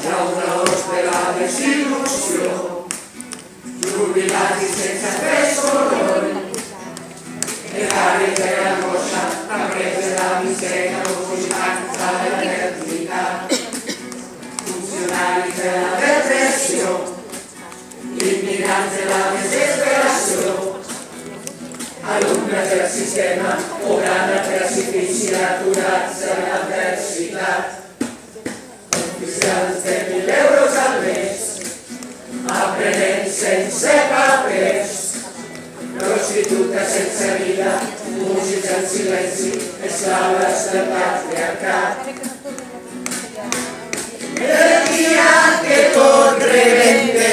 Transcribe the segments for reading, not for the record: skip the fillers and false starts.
llauradors de la desil·lusió, jubilats i sense res soroll, edaris de l'angoixa, cambrers de la misèria, opositants a l'eternitat, funcionaris de la repressió, immigrants de la desesperació, alumnes del sistema, obrant el precipici aturats a l'adversitat, oficials de 1.000 euros al mes, aprenents sense papers, prostitutes sense vida, músics en silenci, esclaves del patriarcat. El dia que tot rebente,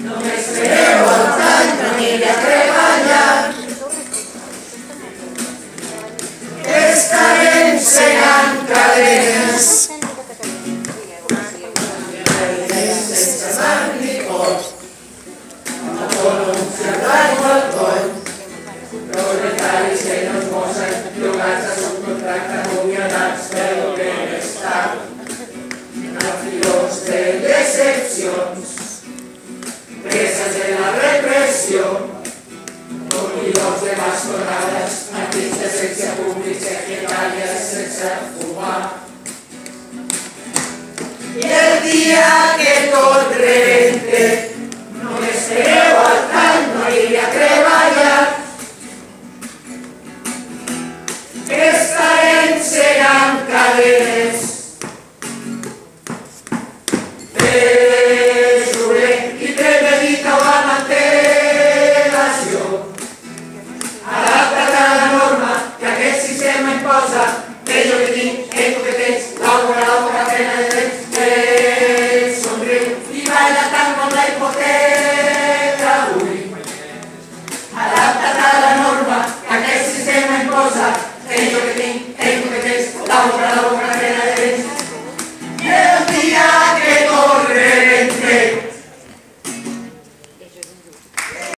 només treu el tall, no aniré a treballar. Estarem segant cadenes, sense mar ni cos, amb autònoms i l'aigua al coll, proletaris que no es posen llogats a subcontracte acomiadats pel benestar, afilors de decepcions, preses de la repressió, oblidors de bastonades, antics de sexe públic, secretàries sense fumar. I el dia que tot